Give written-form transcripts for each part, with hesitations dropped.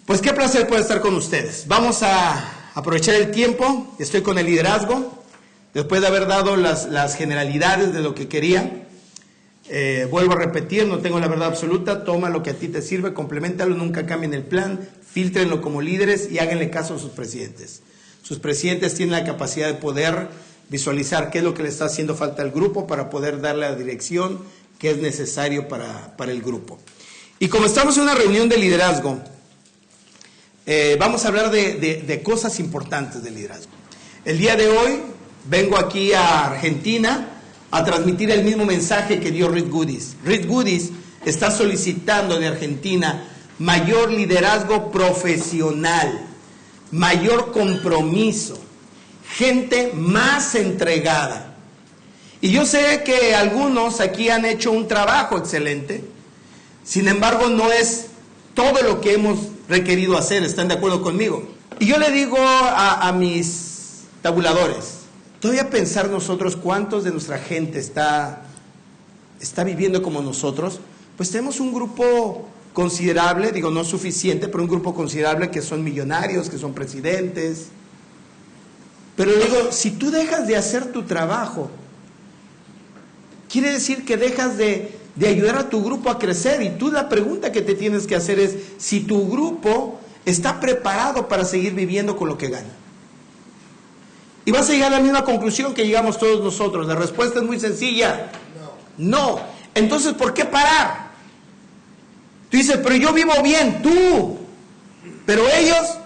Pues qué placer poder estar con ustedes. Vamos a aprovechar el tiempo. Estoy con el liderazgo. Después de haber dado las generalidades de lo que quería, vuelvo a repetir, no tengo la verdad absoluta. Toma lo que a ti te sirve, compleméntalo, nunca cambien el plan, fíltrenlo como líderes y háganle caso a sus presidentes. Sus presidentes tienen la capacidad de poder visualizar qué es lo que le está haciendo falta al grupo para poder darle la dirección que es necesario para el grupo. Y como estamos en una reunión de liderazgo, vamos a hablar de cosas importantes de liderazgo. El día de hoy vengo aquí a Argentina a transmitir el mismo mensaje que dio Reed Goodies. Reed Goodies está solicitando de Argentina mayor liderazgo profesional, mayor compromiso, gente más entregada. Y yo sé que algunos aquí han hecho un trabajo excelente, sin embargo no es todo lo que hemos requerido hacer. ¿Están de acuerdo conmigo? Y yo le digo a mis tabuladores, todavía pensar nosotros cuántos de nuestra gente está viviendo como nosotros. Pues tenemos un grupo considerable, digo no suficiente, pero un grupo considerable que son millonarios, que son presidentes. Pero digo, si tú dejas de hacer tu trabajo, quiere decir que dejas de ayudar a tu grupo a crecer. Y tú la pregunta que te tienes que hacer es si tu grupo está preparado para seguir viviendo con lo que gana. Y vas a llegar a la misma conclusión que llegamos todos nosotros. La respuesta es muy sencilla. No. Entonces, ¿por qué parar? Tú dices, pero yo vivo bien, tú. Pero ellos,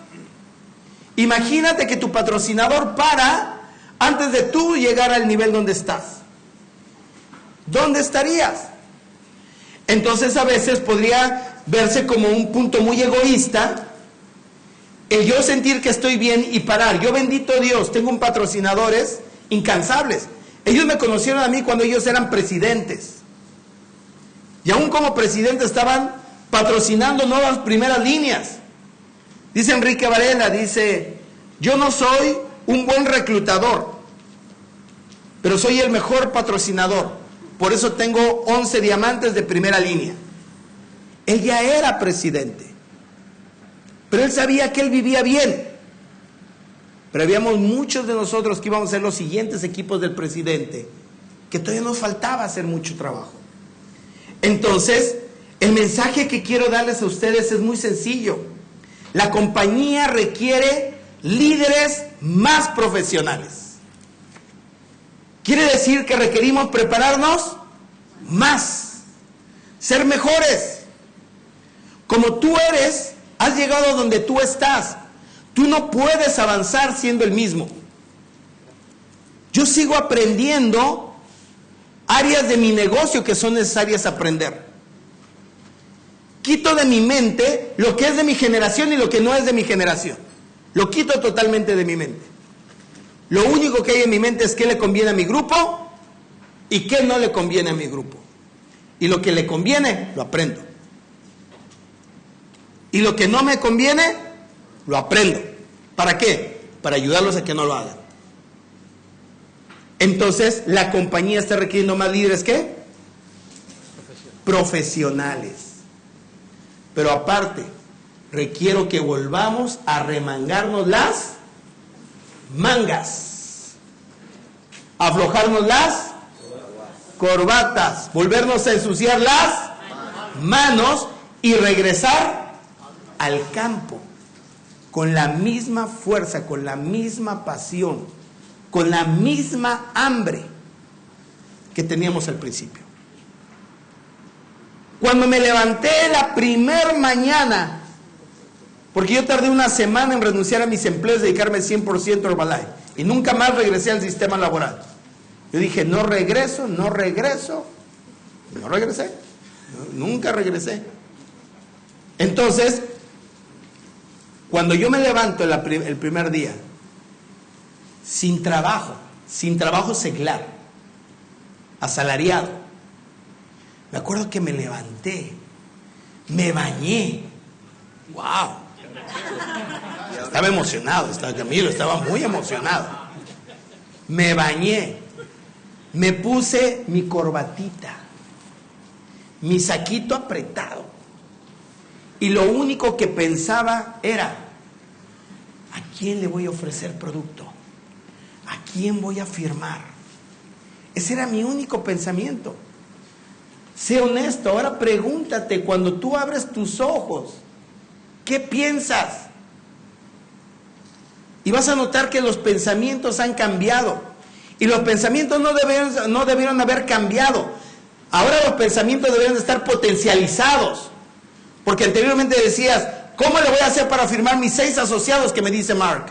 imagínate que tu patrocinador para antes de tú llegar al nivel donde estás. ¿Dónde estarías? Entonces a veces podría verse como un punto muy egoísta el yo sentir que estoy bien y parar. Yo, bendito Dios, tengo un patrocinadores incansables. Ellos me conocieron a mí cuando ellos eran presidentes. Y aún como presidente estaban patrocinando nuevas primeras líneas. Dice Enrique Varela, dice, yo no soy un buen reclutador, pero soy el mejor patrocinador. Por eso tengo 11 diamantes de primera línea. Él ya era presidente, pero él sabía que él vivía bien. Pero habíamos muchos de nosotros que íbamos a ser los siguientes equipos del presidente, que todavía nos faltaba hacer mucho trabajo. Entonces, el mensaje que quiero darles a ustedes es muy sencillo. La compañía requiere líderes más profesionales. Quiere decir que requerimos prepararnos más, ser mejores. Como tú eres, has llegado donde tú estás. Tú no puedes avanzar siendo el mismo. Yo sigo aprendiendo áreas de mi negocio que son necesarias aprender. Quito de mi mente lo que es de mi generación y lo que no es de mi generación. Lo quito totalmente de mi mente. Lo único que hay en mi mente es qué le conviene a mi grupo y qué no le conviene a mi grupo. Y lo que le conviene, lo aprendo. Y lo que no me conviene, lo aprendo. ¿Para qué? Para ayudarlos a que no lo hagan. Entonces, la compañía está requiriendo más líderes, ¿qué? Profesionales. Pero aparte, requiero que volvamos a remangarnos las mangas, aflojarnos las corbatas, volvernos a ensuciar las manos y regresar al campo con la misma fuerza, con la misma pasión, con la misma hambre que teníamos al principio. Cuando me levanté la primer mañana, porque yo tardé una semana en renunciar a mis empleos y dedicarme 100% al Herbalife, y nunca más regresé al sistema laboral. Yo dije, no regresé, nunca regresé. Entonces, cuando yo me levanto el primer día, sin trabajo seglar, asalariado, me acuerdo que me levanté, me bañé, wow, estaba emocionado, Camilo estaba muy emocionado, me bañé, me puse mi corbatita, mi saquito apretado, y lo único que pensaba era, ¿a quién le voy a ofrecer producto? ¿A quién voy a firmar? Ese era mi único pensamiento. Sé honesto, ahora pregúntate, cuando tú abres tus ojos, ¿qué piensas? Y vas a notar que los pensamientos han cambiado. Y los pensamientos no debieron haber cambiado. Ahora los pensamientos deben estar potencializados. Porque anteriormente decías, ¿cómo le voy a hacer para firmar mis 6 asociados que me dice Mark?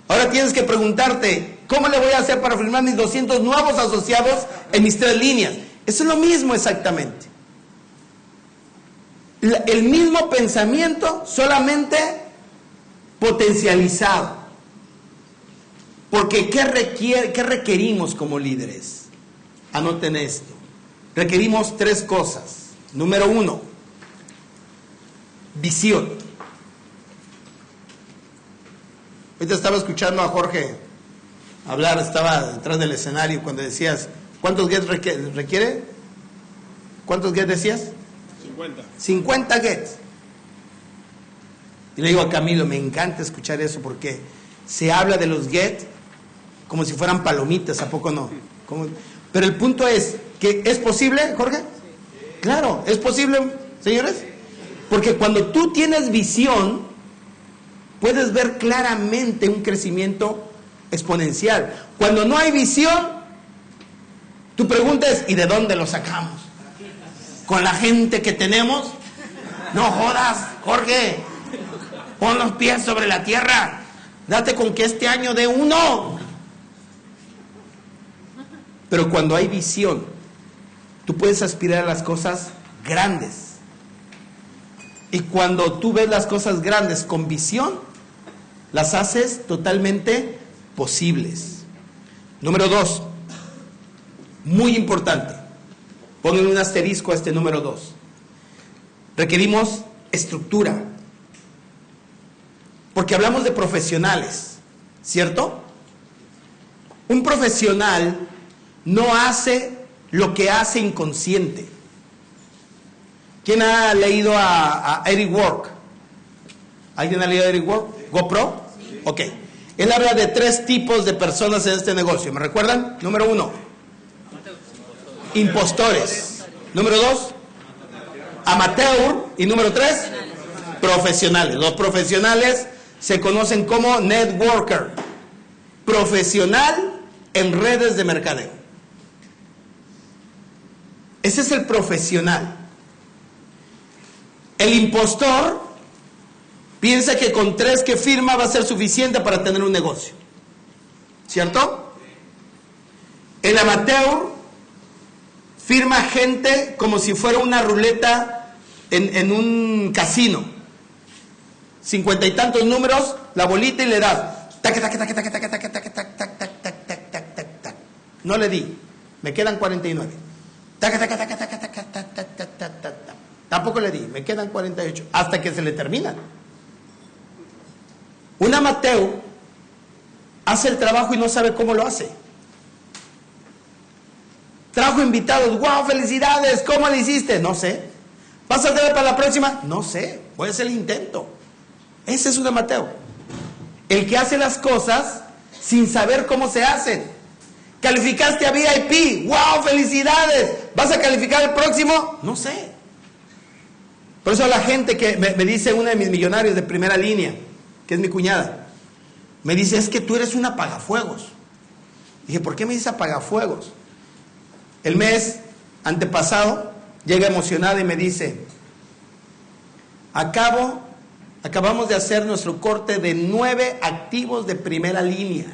Ahora tienes que preguntarte, ¿cómo le voy a hacer para firmar mis 200 nuevos asociados en mis 3 líneas? Eso es lo mismo exactamente. El mismo pensamiento, solamente potencializado. Porque ¿qué requerimos como líderes? Anoten esto. Requerimos 3 cosas. Número 1, visión. Ahorita estaba escuchando a Jorge hablar, estaba detrás del escenario cuando decías, ¿cuántos gets requiere? ¿Cuántos gets decías? 50. 50 gets. Y le digo a Camilo, me encanta escuchar eso porque se habla de los gets como si fueran palomitas, ¿a poco no? Pero el punto es, que ¿es posible, Jorge? Claro, ¿es posible, señores? Porque cuando tú tienes visión, puedes ver claramente un crecimiento exponencial. Cuando no hay visión, tu pregunta es, ¿y de dónde lo sacamos? ¿Con la gente que tenemos? No jodas, Jorge. Pon los pies sobre la tierra. Date con que este año dé 1. Pero cuando hay visión, tú puedes aspirar a las cosas grandes. Y cuando tú ves las cosas grandes con visión, las haces totalmente posibles. Número 2, muy importante. Pongan un asterisco a este número 2. Requerimos estructura. Porque hablamos de profesionales, ¿cierto? Un profesional no hace lo que hace inconsciente. ¿Quién ha leído a Eric Work? ¿Alguien ha leído a Eric Work? ¿GoPro? Ok. Él habla de 3 tipos de personas en este negocio. ¿Me recuerdan? Número 1, impostores. Número 2, amateur. Y número 3, profesionales. Los profesionales se conocen como networker. Profesional en redes de mercadeo. Ese es el profesional. El impostor piensa que con 3 que firma va a ser suficiente para tener un negocio. ¿Cierto? El amateur firma gente como si fuera una ruleta en un casino. 50 y tantos números, la bolita y le das. Tac, tac, tac, tac, tac, tac, tac, tac, tac, tac, tac, tac, tac, tac, tac, tac. No le di. Me quedan 49. Tac, tac, tac, tac, tac, tac, tac, tac, tac, tac, tac, tac. Tampoco le di. Me quedan 48. Hasta que se le terminan. Un amateur hace el trabajo y no sabe cómo lo hace. Trajo invitados. ¡Wow! ¡Felicidades! ¿Cómo le hiciste? No sé. ¿Vas a hacer para la próxima? No sé. Voy a hacer el intento. Ese es un amateur. El que hace las cosas sin saber cómo se hacen. ¿Calificaste a VIP? ¡Wow! ¡Felicidades! ¿Vas a calificar el próximo? No sé. Por eso la gente que me dice, una de mis millonarios de primera línea, que es mi cuñada, me dice, es que tú eres un apagafuegos. Dije, ¿por qué me dice apagafuegos? El mes antepasado llega emocionada y me dice, acabamos de hacer nuestro corte de 9 activos de primera línea.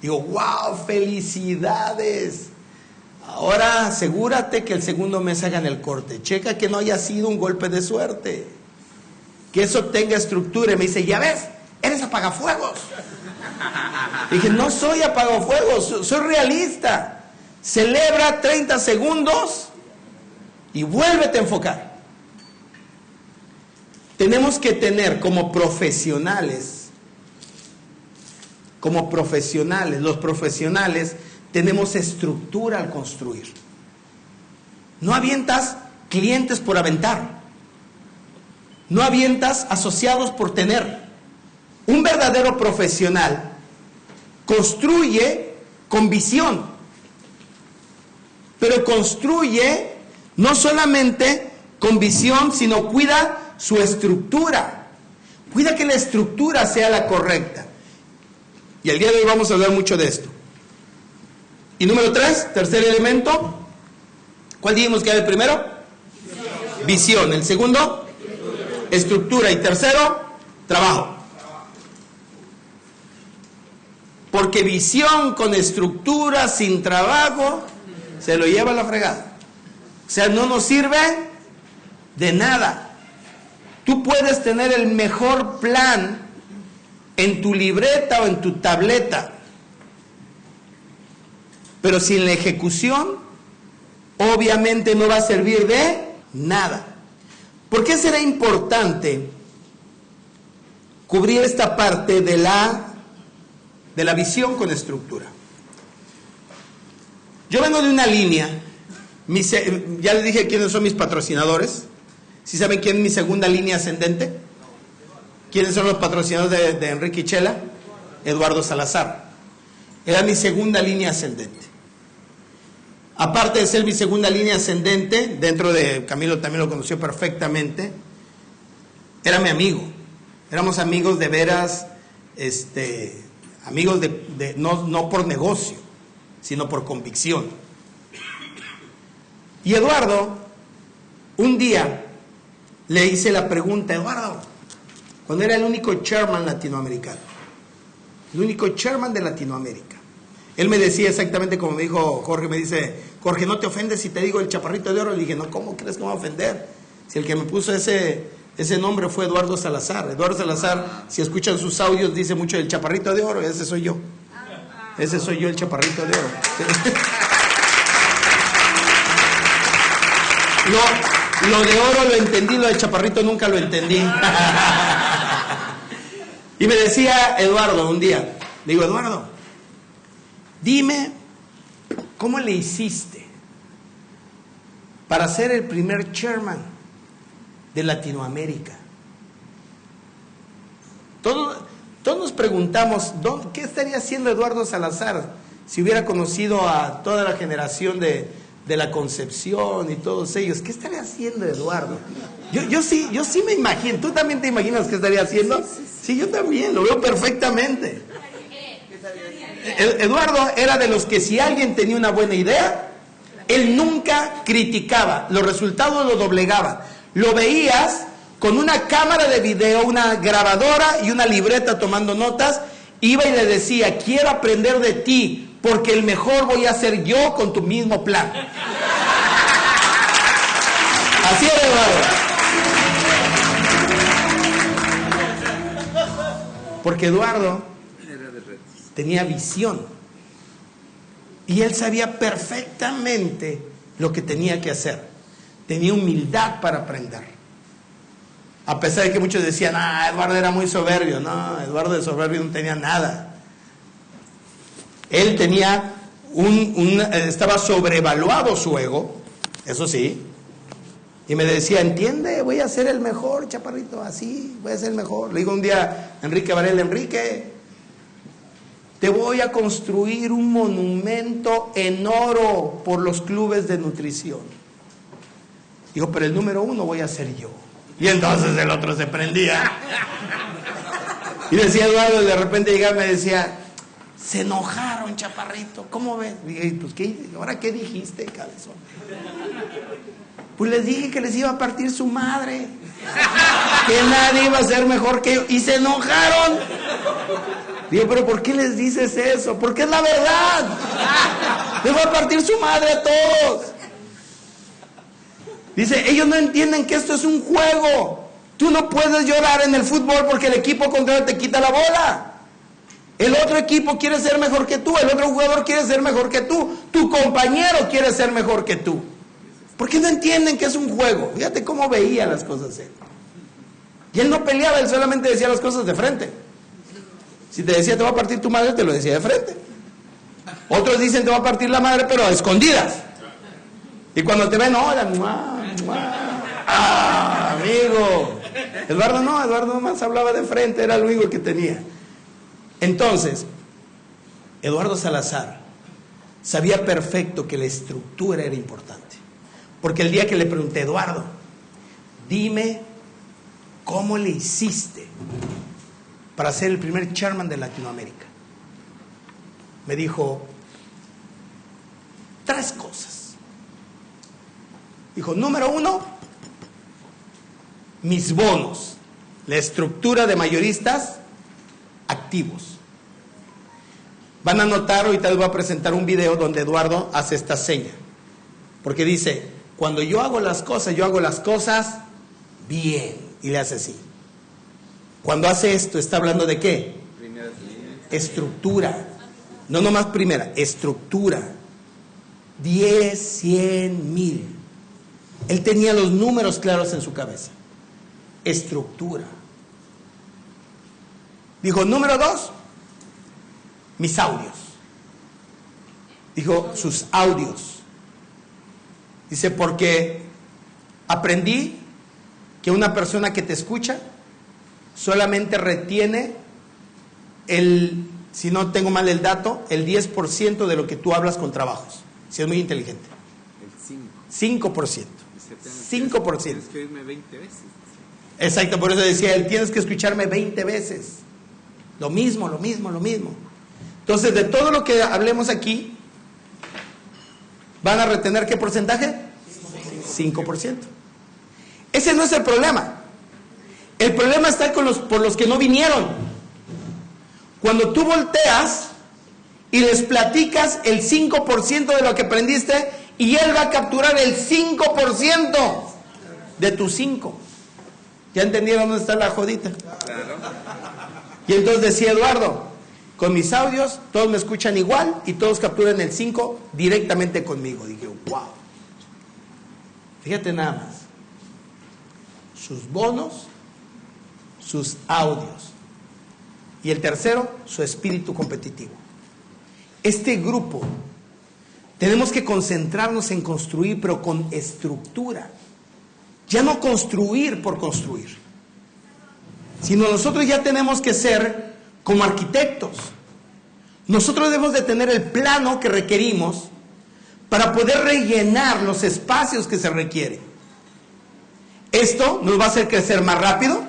Digo, wow, felicidades. Ahora asegúrate que el segundo mes hagan el corte. Checa que no haya sido un golpe de suerte. Que eso tenga estructura. Y me dice, ya ves, eres apagafuegos. Dije, no soy apagafuegos, soy realista. Celebra 30 segundos y vuélvete a enfocar. Tenemos que tener como profesionales, los profesionales tenemos estructura al construir. No avientas clientes por aventar. no avientas asociados por tener. Un verdadero profesional construye con visión, pero construye no solamente con visión, sino cuida su estructura, cuida que la estructura sea la correcta. Y el día de hoy vamos a hablar mucho de esto. Y número 3, tercer elemento, ¿cuál dijimos que era el primero? Visión. El segundo, estructura. Y tercero, trabajo. Porque visión con estructura, sin trabajo, se lo lleva a la fregada. O sea, no nos sirve de nada. Tú puedes tener el mejor plan en tu libreta o en tu tableta, pero sin la ejecución, obviamente no va a servir de nada. ¿Por qué será importante cubrir esta parte de la visión con estructura? Yo vengo de una línea, ya les dije quiénes son mis patrocinadores. ¿Sí saben quién es mi segunda línea ascendente? ¿Quiénes son los patrocinadores de Enrique Chela? Eduardo Salazar. Era mi segunda línea ascendente. Aparte de ser mi segunda línea ascendente, dentro de Camilo también lo conoció perfectamente, era mi amigo. Éramos amigos de veras, amigos no por negocio, sino por convicción. Y Eduardo, un día le hice la pregunta, Eduardo, cuando era el único chairman latinoamericano, el único chairman de Latinoamérica, él me decía exactamente como me dijo Jorge, me dice, Jorge, ¿no te ofendes si te digo el chaparrito de oro? Le dije, no, ¿cómo crees que me va a ofender? Si el que me puso ese nombre fue Eduardo Salazar. Eduardo Salazar, si escuchan sus audios, dice mucho del chaparrito de oro, y ese soy yo. Ese soy yo, el chaparrito de oro. Lo de oro lo entendí, lo de chaparrito nunca lo entendí. Y me decía Eduardo un día, le digo, Eduardo, dime, ¿cómo le hiciste para ser el primer chairman de Latinoamérica? Todos nos preguntamos, ¿qué estaría haciendo Eduardo Salazar si hubiera conocido a toda la generación de la Concepción y todos ellos? ¿Qué estaría haciendo Eduardo? Yo sí me imagino. ¿Tú también te imaginas qué estaría haciendo? Sí, yo también, lo veo perfectamente. Eduardo era de los que si alguien tenía una buena idea, él nunca criticaba, los resultados lo doblegaba. Lo veías con una cámara de video, una grabadora y una libreta tomando notas, iba y le decía, quiero aprender de ti, porque el mejor voy a ser yo con tu mismo plan. Así era Eduardo. Porque Eduardo tenía visión y él sabía perfectamente lo que tenía que hacer. Tenía humildad para aprender. A pesar de que muchos decían, Eduardo era muy soberbio. No, Eduardo de soberbio no tenía nada. Él tenía estaba sobrevaluado su ego, eso sí. Y me decía, entiende, voy a ser el mejor, chaparrito, así, voy a ser el mejor. Le digo un día a Enrique Varela, Enrique, te voy a construir un monumento en oro por los clubes de nutrición. Digo, pero el número 1 voy a ser yo. Y entonces el otro se prendía. Y decía Eduardo, de repente llegaba y me decía, se enojaron, chaparrito, ¿cómo ves? Dije, pues, ¿ahora qué dijiste, cabezón? Pues les dije que les iba a partir su madre, que nadie iba a ser mejor que yo, y se enojaron. Digo, pero ¿por qué les dices eso? Porque es la verdad. Les va a partir su madre a todos. Dice, ellos no entienden que esto es un juego. Tú no puedes llorar en el fútbol porque el equipo contrario te quita la bola. El otro equipo quiere ser mejor que tú, el otro jugador quiere ser mejor que tú, tu compañero quiere ser mejor que tú. ¿Por qué no entienden que es un juego? Fíjate cómo veía las cosas él. Y él no peleaba, él solamente decía las cosas de frente. Si te decía te va a partir tu madre, te lo decía de frente. Otros dicen te va a partir la madre, pero a escondidas. Y cuando te ven, hola, amigo, Eduardo nomás hablaba de frente, era lo único que tenía. Entonces, Eduardo Salazar sabía perfecto que la estructura era importante. Porque el día que le pregunté, Eduardo, dime cómo le hiciste para ser el primer chairman de Latinoamérica, me dijo 3 cosas. Dijo, número 1, mis bonos, la estructura de mayoristas activos. Van a notar, ahorita les voy a presentar un video donde Eduardo hace esta seña, porque dice, cuando yo hago las cosas bien, y le hace así. Cuando hace esto, ¿está hablando de qué? Estructura. No nomás primera, estructura. 10, 100, 1000. Él tenía los números claros en su cabeza. Estructura. Dijo, número 2, mis audios. Dijo, sus audios. Dice, porque aprendí que una persona que te escucha solamente retiene si no tengo mal el dato, el 10% de lo que tú hablas con trabajos. Si es muy inteligente. El 5%. 5%. Tienes que oírme 20 veces. Exacto, por eso decía él, tienes que escucharme 20 veces. Lo mismo. Entonces, de todo lo que hablemos aquí, ¿van a retener qué porcentaje? 5%. Ese no es el problema. El problema está por los que no vinieron. Cuando tú volteas y les platicas el 5% de lo que aprendiste, y él va a capturar el 5% de tus 5. ¿Ya entendieron dónde está la jodita? Claro. Y entonces decía Eduardo, con mis audios todos me escuchan igual y todos capturan el 5 directamente conmigo. Dije, wow. Fíjate nada más. Sus bonos, sus audios. Y el tercero, su espíritu competitivo. Este grupo, tenemos que concentrarnos en construir, pero con estructura. Ya no construir por construir, sino nosotros ya tenemos que ser como arquitectos. Nosotros debemos de tener el plano que requerimos para poder rellenar los espacios que se requieren. Esto nos va a hacer crecer más rápido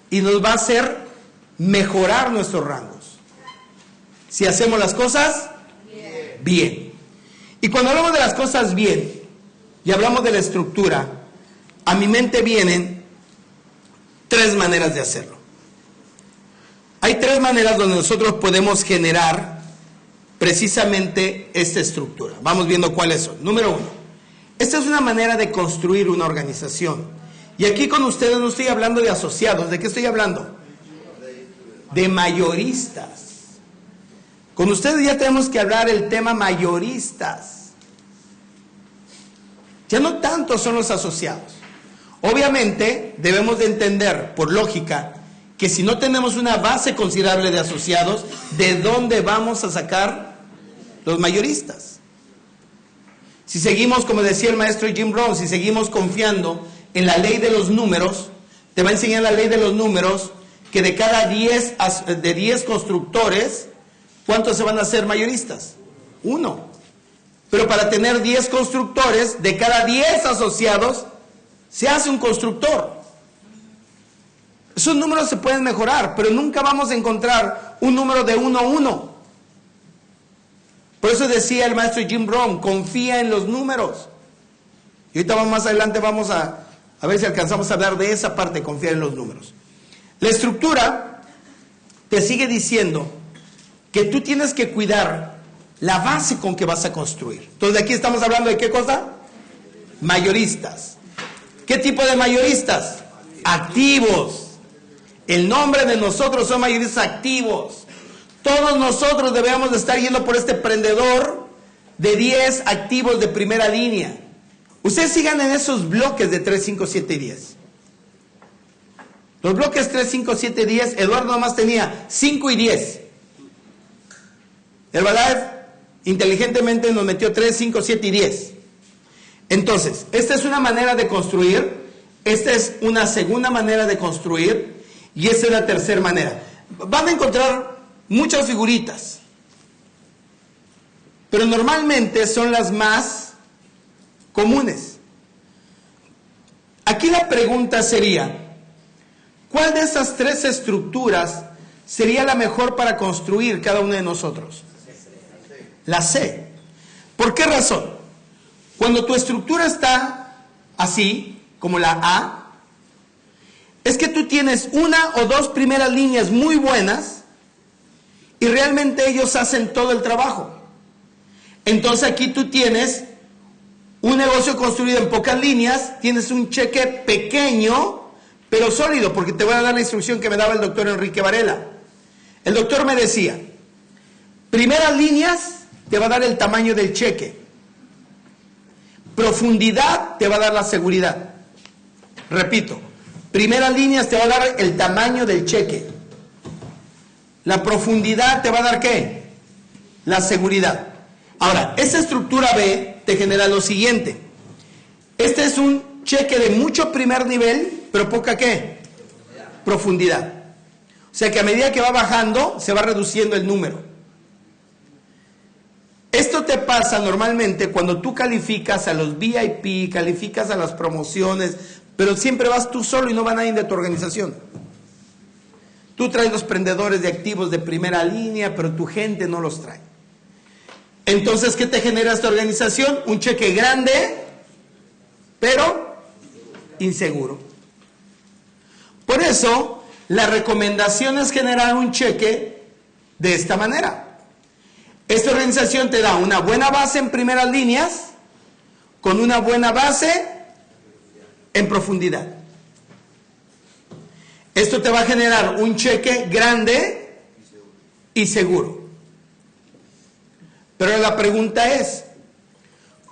y nos va a hacer mejorar nuestros rangos. Si hacemos las cosas bien. Y cuando hablamos de las cosas bien y hablamos de la estructura, a mi mente vienen 3 maneras de hacerlo. Hay 3 maneras donde nosotros podemos generar precisamente esta estructura. Vamos viendo cuáles son. Número 1. Esta es una manera de construir una organización. Y aquí con ustedes no estoy hablando de asociados. ¿De qué estoy hablando? De mayoristas. Con ustedes ya tenemos que hablar el tema mayoristas. Ya no tanto son los asociados. Obviamente debemos de entender, por lógica, que si no tenemos una base considerable de asociados, ¿de dónde vamos a sacar los mayoristas? Si seguimos, como decía el maestro Jim Rohn, si seguimos confiando en la ley de los números, te va a enseñar la ley de los números, que de cada 10 constructores, ¿cuántos se van a hacer mayoristas? 1. Pero para tener 10 constructores, de cada 10 asociados, se hace un constructor. Esos números se pueden mejorar, pero nunca vamos a encontrar un número de 1 a 1. Por eso decía el maestro Jim Rohn, confía en los números. Y ahorita más adelante vamos a ver si alcanzamos a hablar de esa parte, confiar en los números. La estructura te sigue diciendo que tú tienes que cuidar la base con que vas a construir. Entonces aquí estamos hablando de ¿qué cosa? Mayoristas. ¿Qué tipo de mayoristas? Activos. El nombre de nosotros son mayoristas activos. Todos nosotros debemos de estar yendo por este prendedor de 10 activos de primera línea. Ustedes sigan en esos bloques de 3, 5, 7 y 10. Los bloques 3, 5, 7 y 10, Eduardo nomás tenía 5 y 10. Herbalife inteligentemente nos metió 3, 5, 7 y 10. Entonces, esta es una manera de construir Esta es una segunda manera de construir y esta es la tercera manera. Van a encontrar muchas figuritas, pero normalmente son las más comunes. Aquí la pregunta sería, ¿cuál de estas tres estructuras sería la mejor para construir cada uno de nosotros? La C. ¿Por qué razón? Cuando tu estructura está así, como la A, es que tú tienes una o dos primeras líneas muy buenas y realmente ellos hacen todo el trabajo. Entonces aquí tú tienes un negocio construido en pocas líneas, tienes un cheque pequeño, pero sólido, porque te voy a dar la instrucción que me daba el doctor Enrique Varela. El doctor me decía, primeras líneas te va a dar el tamaño del cheque, profundidad te va a dar la seguridad. Repito, primeras líneas te va a dar el tamaño del cheque, la profundidad te va a dar ¿qué? La seguridad. Ahora, esta estructura B te genera lo siguiente. Este es un cheque de mucho primer nivel, pero poca ¿qué? Profundidad. O sea que a medida que va bajando, se va reduciendo el número. Esto te pasa normalmente cuando tú calificas a los VIP, calificas a las promociones, pero siempre vas tú solo y no va nadie de tu organización. Tú traes los prendedores de activos de primera línea, pero tu gente no los trae. Entonces, ¿qué te genera esta organización? Un cheque grande, pero inseguro. Por eso, la recomendación es generar un cheque de esta manera. Esta organización te da una buena base en primeras líneas, con una buena base en profundidad. Esto te va a generar un cheque grande y seguro. Pero la pregunta es,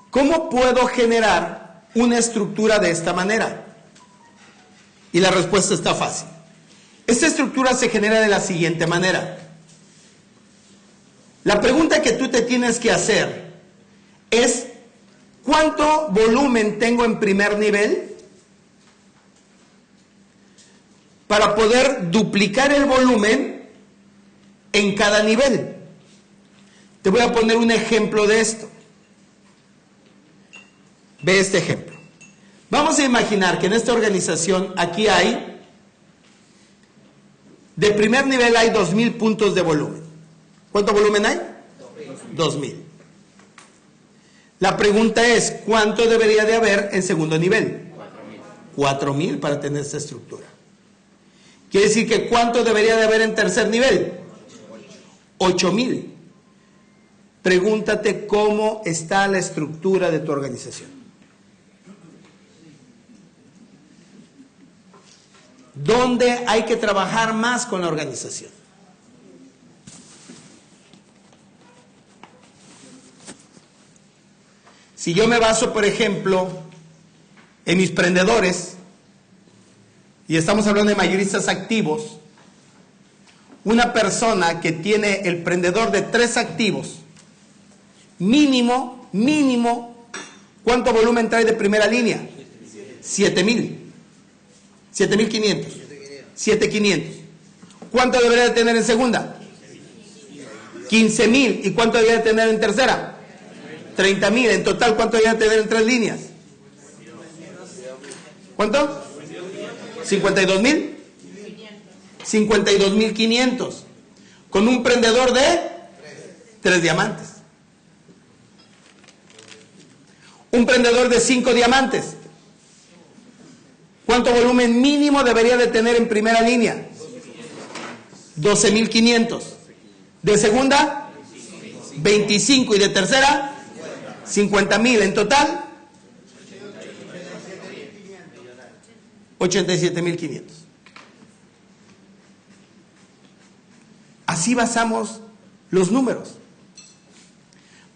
¿cómo puedo generar una estructura de esta manera? Y la respuesta está fácil. Esta estructura se genera de la siguiente manera. La pregunta que tú te tienes que hacer es, ¿cuánto volumen tengo en primer nivel? Para poder duplicar el volumen en cada nivel. Te voy a poner un ejemplo de esto. Ve este ejemplo. Vamos a imaginar que en esta organización aquí hay, de primer nivel hay 2,000 puntos de volumen. ¿Cuánto volumen hay? 2,000. La pregunta es, ¿cuánto debería de haber en segundo nivel? 4,000 para tener esta estructura. Quiere decir que ¿cuánto debería de haber en tercer nivel? 8,000. Pregúntate cómo está la estructura de tu organización. ¿Dónde hay que trabajar más con la organización? Si yo me baso, por ejemplo, en mis prendedores, y estamos hablando de mayoristas activos, una persona que tiene el prendedor de 3 activos, mínimo, ¿cuánto volumen trae de primera línea? 7,000. 7,500. 7,500. ¿Cuánto debería de tener en segunda? 15,000. ¿Y cuánto debería de tener en tercera? 30,000. En total, ¿cuánto debería de tener en 3 líneas? ¿Cuánto? 52,000. 52,500. Con un prendedor de 3 diamantes. Un prendedor de 5 diamantes. ¿Cuánto volumen mínimo debería de tener en primera línea? 12,500. De segunda, 25. Y de tercera, 50,000. En total, 87,500. Así basamos los números.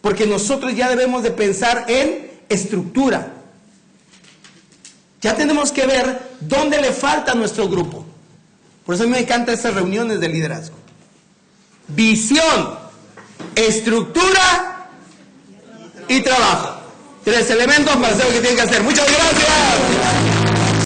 Porque nosotros ya debemos de pensar en estructura. Ya tenemos que ver dónde le falta a nuestro grupo. Por eso a mí me encantan estas reuniones de liderazgo. Visión, estructura y trabajo. 3 elementos para hacer lo que tienen que hacer. Muchas gracias.